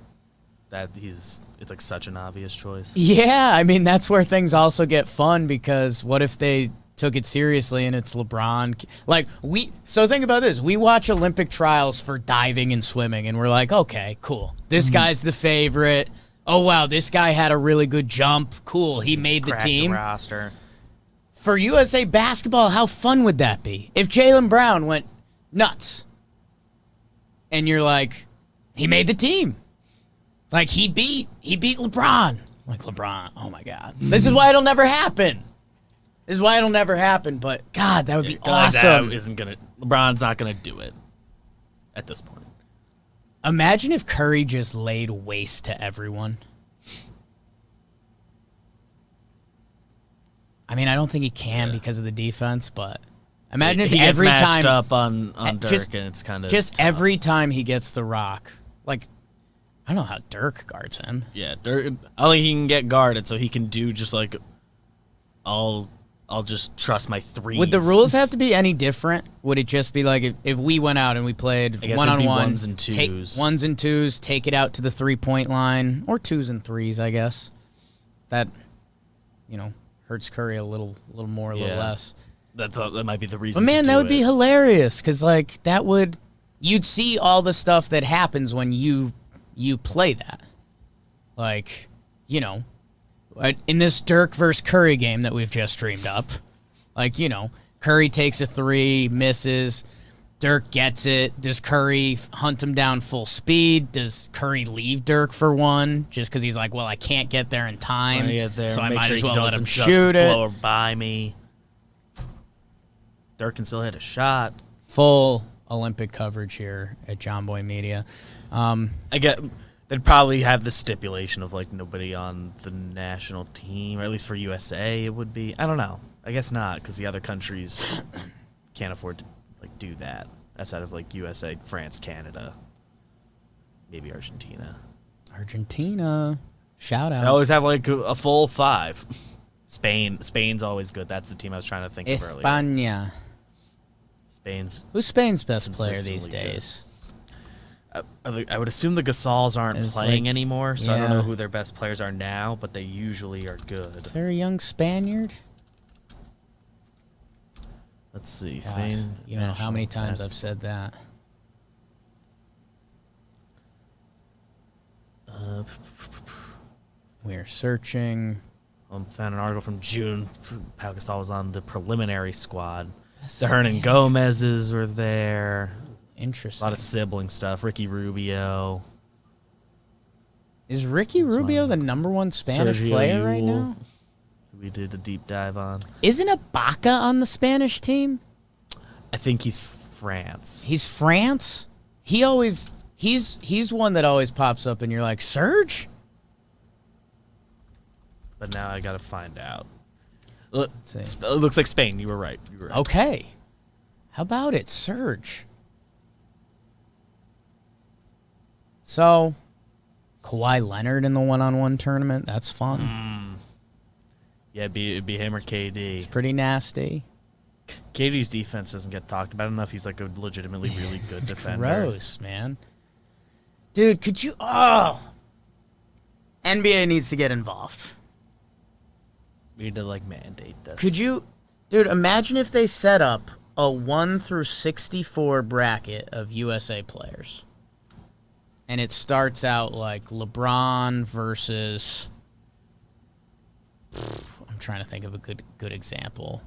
It's like such an obvious choice. Yeah, I mean, that's where things also get fun because what if they took it seriously and it's LeBron? So think about this. We watch Olympic trials for diving and swimming and we're like, okay, cool. This guy's the favorite. Oh, wow, this guy had a really good jump. Cool, he made the team. The roster. For USA basketball, how fun would that be? If Jaylen Brown went nuts and you're like, he made the team. Like, he beat LeBron. Like, LeBron, oh my God. This is why it'll never happen. But God, that would be awesome. LeBron's not gonna do it at this point. Imagine if Curry just laid waste to everyone. I mean, I don't think he can because of the defense, but imagine if he every gets matched time up on Dirk, and it's kind of just tough. Every time he gets the rock, like I don't know how Dirk guards him. Yeah, Dirk. I don't think he can get guarded, so he can do just like I'll just trust my threes. Would the rules have to be any different? Would it just be like if we went out and we played one-on-one, ones and twos. Take ones and twos, take it out to the 3-point line, or 2s and 3s, I guess. That, hurts Curry a little more, a little less. That might be the reason. But man, that would be hilarious because you'd see all the stuff that happens when you play that, in this Dirk versus Curry game that we've just streamed up, Curry takes a 3, misses. Dirk gets it. Does Curry hunt him down full speed? Does Curry leave Dirk for one just because he's like, well, I can't get there in time, so I might as well let him shoot it. Blow by me. Dirk can still hit a shot. Full Olympic coverage here at JOMBOY Media. They'd probably have the stipulation of nobody on the national team, or at least for USA it would be. I don't know. I guess not, because the other countries can't afford to do that. Outside of USA, France, Canada, maybe Argentina. Shout out. They always have a full 5. Spain's always good. That's the team I was trying to think of earlier. España. Who's Spain's best player these days? I would assume the Gasols aren't playing anymore, so I don't know who their best players are now, but they usually are good. Is there a young Spaniard? Let's see. God, Spain. you know how many times I've said that. We're searching. I found an article from June. Pau Gasol was on the preliminary squad. The Hernan Gomez's were there. Interesting. A lot of sibling stuff. Ricky Rubio. Is Ricky Rubio the #1 Spanish player right now? We did a deep dive on. Isn't Ibaka on the Spanish team? I think he's France. He's France? He's one that always pops up and you're like, Serge? But now I gotta find out. It looks like Spain. You were right. Okay. How about it, Surge? So, Kawhi Leonard in the one-on-one tournament. That's fun. Yeah, it'd be him or KD. It's pretty nasty. KD's defense doesn't get talked about enough. He's like a legitimately really good defender. Gross, man. Dude, could you... Oh! NBA needs to get involved. We need to, like, mandate this. Could you... Dude, imagine if they set up a 1 through 64 bracket of USA players. And it starts out like LeBron versus... I'm trying to think of a good example.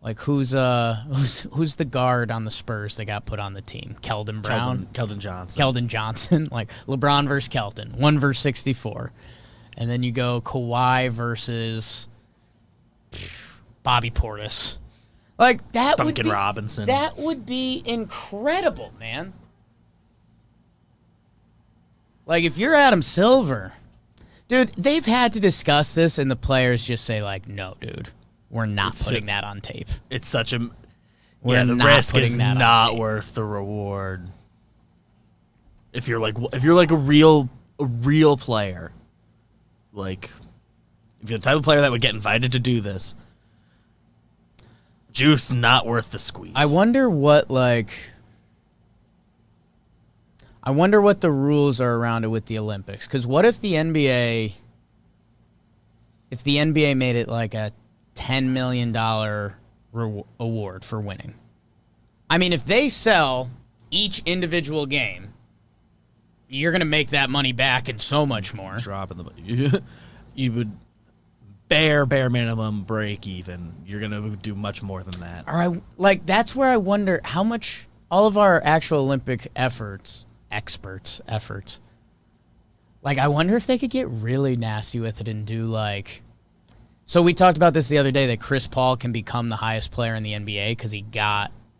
Like, who's the guard on the Spurs that got put on the team? Keldon Brown? Keldon Johnson. Keldon Johnson. Like, LeBron versus Keldon. 1 versus 64. And then you go Kawhi versus Bobby Portis. Like, that would be... Duncan Robinson. That would be incredible, man. Like, if you're Adam Silver... Dude, they've had to discuss this, and the players just say, like, no, dude. We're not putting that on tape. It's such a... The risk is not worth the reward. If you're like a real player, like if you're the type of player that would get invited to do this, juice not worth the squeeze. I wonder what the rules are around it with the Olympics. Because what if the NBA made it like a $10 million award for winning? I mean, if they sell each individual game, you're going to make that money back and so much more. Drop in the you would bare minimum break even. You're going to do much more than that. All right, like that's where I wonder how much all of our actual Olympic experts, like I wonder if they could get really nasty with it and do like... So we talked about this the other day that Chris Paul can become the highest player in the NBA because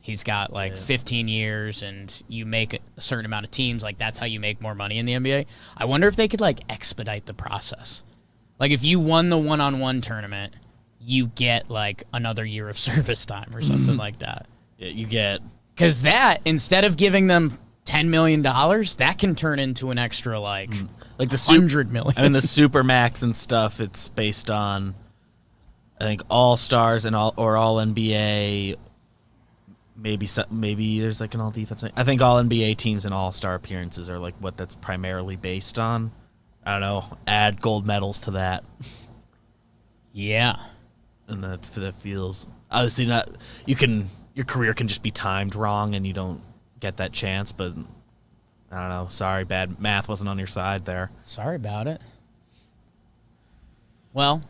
he's got like 15 years and you make a certain amount of teams. Like that's how you make more money in the NBA. I wonder if they could like expedite the process. Like if you won the one-on-one tournament, you get like another year of service time or something like that. Yeah, you get... Because that, instead of giving them $10 million, that can turn into an extra like the $100 million. I mean, the Supermax and stuff, it's based on... I think All-Stars and all NBA, maybe there's like an all-defense. I think All-NBA teams and All-Star appearances are like what that's primarily based on. I don't know. Add gold medals to that. Yeah. And that feels... Obviously not... Your career can just be timed wrong and you don't get that chance, but I don't know. Sorry, bad math wasn't on your side there. Sorry about it. Well...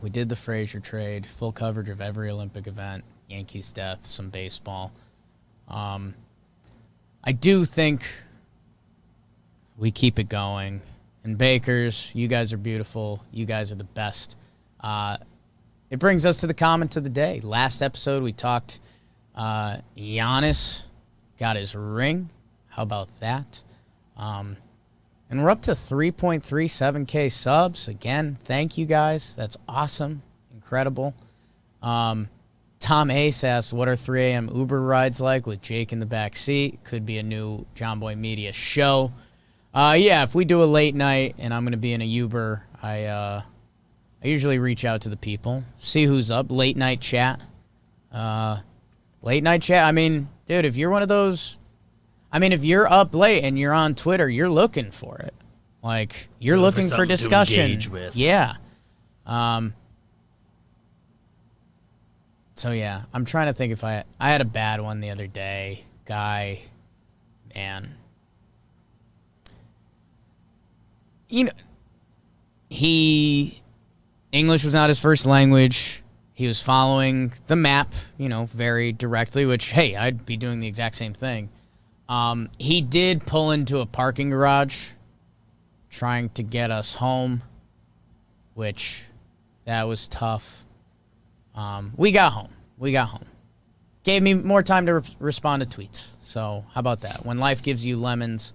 We did the Frazier trade, full coverage of every Olympic event, Yankees death, some baseball. I do think we keep it going. And Bakers, you guys are beautiful. You guys are the best. It brings us to the comment of the day. Last episode, we talked Giannis got his ring. How about that? And we're up to 3.37K subs. Again, thank you guys. That's awesome. Incredible. Tom Ace asked, what are 3 a.m. Uber rides like with Jake in the back seat? Could be a new JOMBOY Media show. Yeah, if we do a late night and I'm going to be in a Uber, I usually reach out to the people, see who's up. Late night chat. I mean, dude, if you're one of those... I mean, if you're up late and you're on Twitter, you're looking for it. Like, you're looking for discussion. To engage with. Yeah. So, yeah, I'm trying to think if I had a bad one the other day. Guy, man. You know, English was not his first language. He was following the map, very directly, which, hey, I'd be doing the exact same thing. He did pull into a parking garage trying to get us home, which that was tough. We got home. Gave me more time to respond to tweets. So how about that? When life gives you lemons.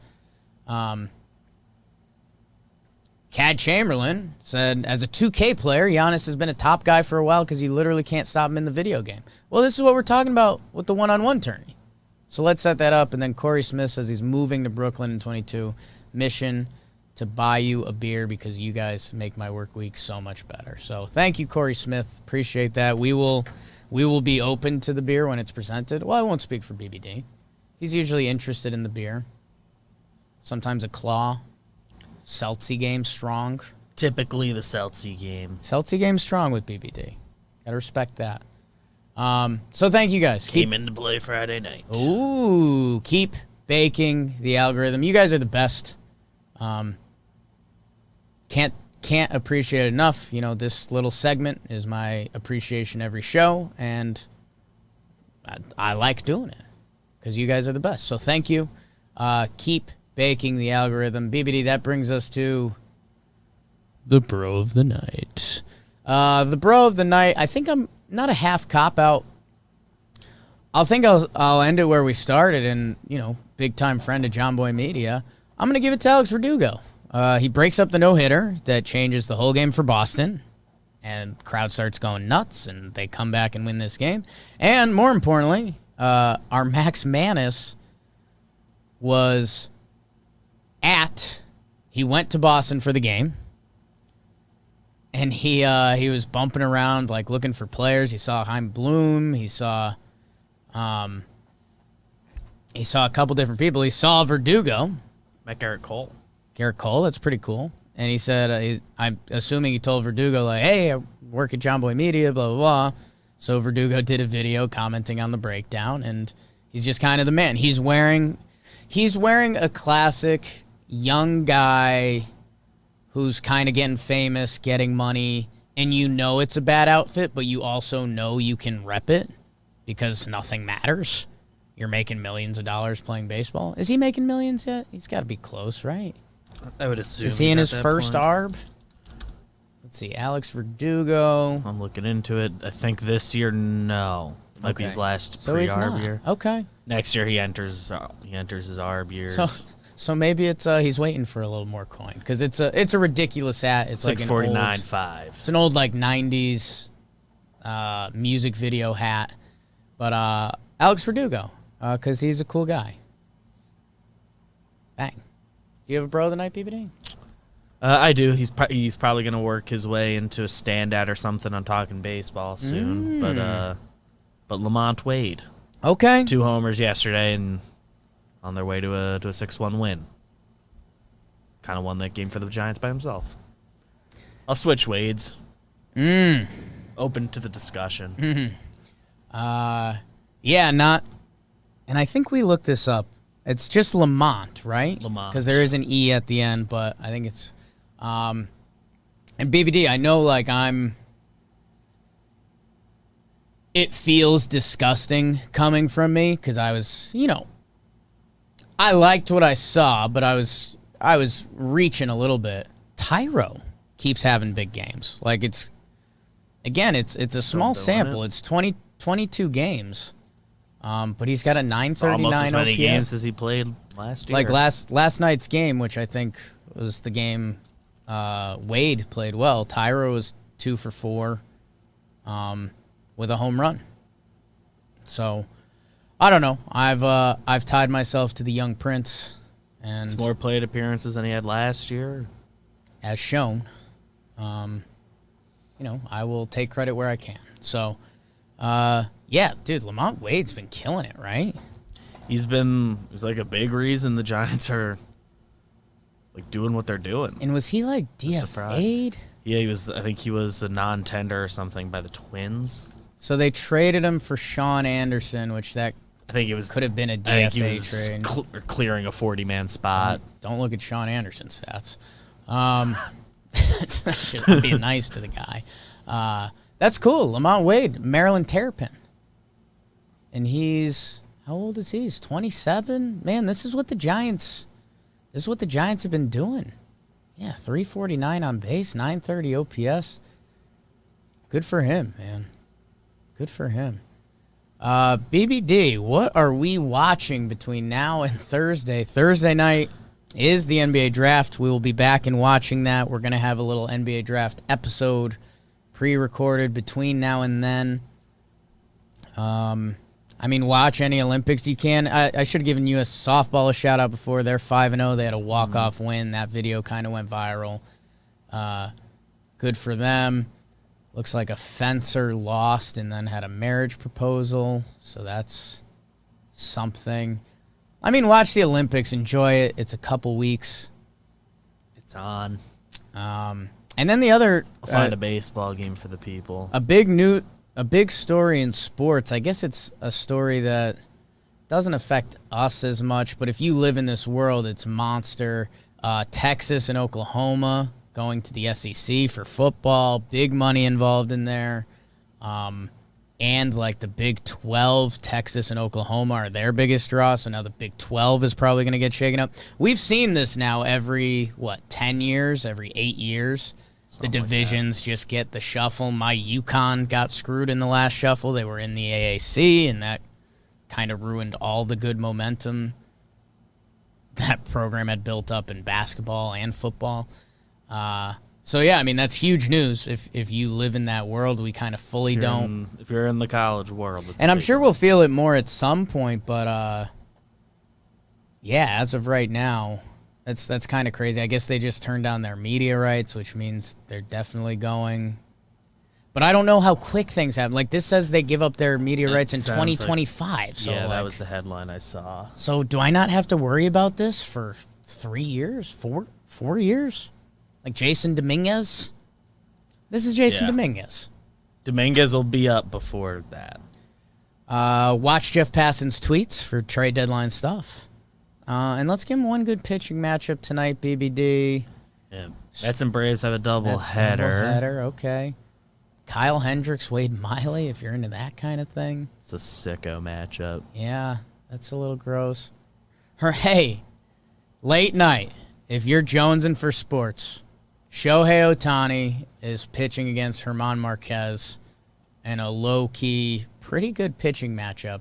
Cad Chamberlain said, as a 2K player, Giannis has been a top guy for a while because you literally can't stop him in the video game. Well, this is what we're talking about with the one-on-one tourney. So let's set that up. And then Corey Smith says he's moving to Brooklyn in 22. Mission to buy you a beer because you guys make my work week so much better. So thank you, Corey Smith. Appreciate that. We will be open to the beer when it's presented. Well, I won't speak for BBD. He's usually interested in the beer. Sometimes a claw. Seltzy game strong. Typically the Seltzy game. Seltzy game strong with BBD. Gotta respect that. So thank you guys. Came into play Friday night. Ooh, keep baking the algorithm. You guys are the best. Can't appreciate it enough. You know, this little segment is my appreciation every show, and I like doing it because you guys are the best. So thank you. Keep baking the algorithm. BBD, that brings us to the bro of the night. The bro of the night, I think I'm not a half cop-out. I'll end it where we started, and, you know, big-time friend of JOMBOY Media. I'm going to give it to Alex Verdugo. He breaks up the no-hitter that changes the whole game for Boston, and the crowd starts going nuts, and they come back and win this game. And, more importantly, our Max Manus was he went to Boston for the game, and he was bumping around, like, looking for players. He saw Chaim Bloom. He saw a couple different people. He saw Verdugo. Met Garrett Cole. Garrett Cole, that's pretty cool. And he said, I'm assuming he told Verdugo, like, hey, I work at JOMBOY Media, blah, blah, blah. So Verdugo did a video commenting on the breakdown, and he's just kind of the man. He's wearing a classic young guy who's kind of getting famous, getting money, and you know it's a bad outfit, but you also know you can rep it because nothing matters. You're making millions of dollars playing baseball. Is he making millions yet? He's got to be close, right? I would assume. Is he in his first ARB? Let's see, Alex Verdugo. I'm looking into it. I think this year, no. Might be his last pre-ARB year. Okay. Next year he enters his ARB years. So maybe it's he's waiting for a little more coin because it's a ridiculous hat. It's like $649.5. It's an old like '90s music video hat, but Alex Verdugo because he's a cool guy. Bang. Do you have a bro of the night, BBD? I do. He's probably gonna work his way into a standout or something on Talking Baseball soon. But Lamont Wade. Okay. 2 homers yesterday and on their way to a 6-1 win. Kind of won that game for the Giants by himself. I'll switch Wade's. Open to the discussion. Yeah, not. And I think we looked this up. It's just Lamont, right? Lamont. Because there is an E at the end, but I think it's. And BBD, I know, like, it feels disgusting coming from me because I was, you know, I liked what I saw, but I was reaching a little bit. Tyro keeps having big games. Like, it's a small sample. It's 22 games. But he's got a 939 almost as many OPS. games as he played last year. Like last night's game, which I think was the game Wade played well. Tyro was 2 for 4 with a home run. So I don't know. I've tied myself to the young Prince, and it's more plate appearances than he had last year, as shown. You know, I will take credit where I can. So. Yeah, dude, Lamont Wade's been killing it, right? He's like a big reason the Giants are like doing what they're doing. And was he like DFA'd? Yeah, I think he was a non-tender or something by the Twins. So they traded him for Sean Anderson, which could have been a DFA trade. Clearing a 40-man spot. Don't look at Sean Anderson's stats. I'm being nice to the guy. That's cool. Lamont Wade, Maryland Terrapin. And how old is he? He's 27? Man, this is what the Giants have been doing. Yeah, 349 on base, 930 OPS. Good for him, man. Good for him. BBD, what are we watching between now and Thursday? Thursday night, is the NBA draft. We will be back and watching that. We're going to have a little NBA draft episode pre-recorded between now and then. Watch any Olympics you can. I should have given U.S. softball a shout-out before. They're 5-0. They had a walk-off win. That video kind of went viral. Good for them. Looks like a fencer lost and then had a marriage proposal, so that's something. Watch the Olympics. Enjoy it. It's a couple weeks. It's on. And then the other... I'll find a baseball game for the people. A big story in sports. I guess it's a story that doesn't affect us as much, but if you live in this world, it's monster. Texas and Oklahoma going to the SEC for football. Big money involved in there. And like the Big 12, Texas and Oklahoma are their biggest draw, so now the Big 12 is probably going to get shaken up. We've seen this now every, 10 years, every 8 years. The divisions just get the shuffle. My UConn got screwed in the last shuffle. They were in the AAC, and that kind of ruined all the good momentum that program had built up in basketball and football. That's huge news. If you live in that world, we kind of fully don't. If you're in the college world. And I'm sure we'll feel it more at some point, but as of right now, that's kind of crazy. I guess they just turned down their media rights, which means they're definitely going. But I don't know how quick things happen. Like, this says they give up their media rights in 2025. So yeah, that was the headline I saw. So do I not have to worry about this for 3 years? 4 years? Like Jason Dominguez? This is Jason Dominguez. Dominguez will be up before that. Watch Jeff Passan's tweets for trade deadline stuff. And let's give him one good pitching matchup tonight, BBD. Yeah. Mets and Braves have a doubleheader. Okay. Kyle Hendricks, Wade Miley, if you're into that kind of thing. It's a sicko matchup. Yeah, that's a little gross. Hey, late night, if you're jonesing for sports, Shohei Ohtani is pitching against Herman Marquez in a low-key, pretty good pitching matchup.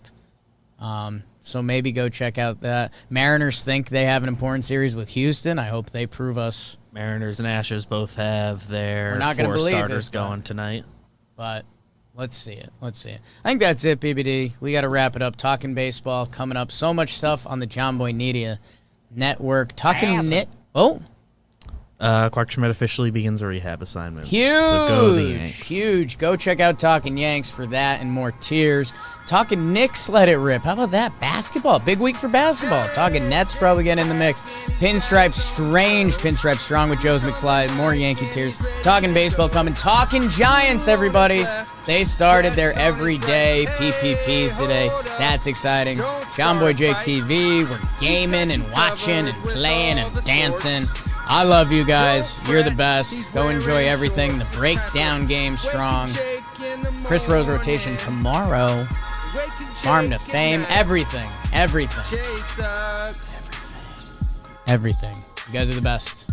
So maybe go check out that. Mariners think they have an important series with Houston. I hope they prove us. Mariners and Astros both have their We're not gonna 4 believe starters it, going tonight. But let's see it. I think that's it, BBD. We got to wrap it up. Talking baseball coming up. So much stuff on the JOMBOY Media Network. Clark Schmidt officially begins a rehab assignment. Huge. So go the Yanks. Huge. Go check out Talking Yanks for that and more tears. Talking Knicks, let it rip. How about that? Basketball. Big week for basketball. Talking Nets probably getting in the mix. Pinstripe Strange. Pinstripe Strong with Joe's McFly. More Yankee tears. Talking baseball coming. Talking Giants, everybody. They started their everyday PPPs today. That's exciting. JOMBOY Jake TV. We're gaming and watching and playing and dancing. I love you guys. You're the best. Go enjoy everything. The breakdown game strong. Chris Rose rotation tomorrow. Farm to Fame. Everything. You guys are the best.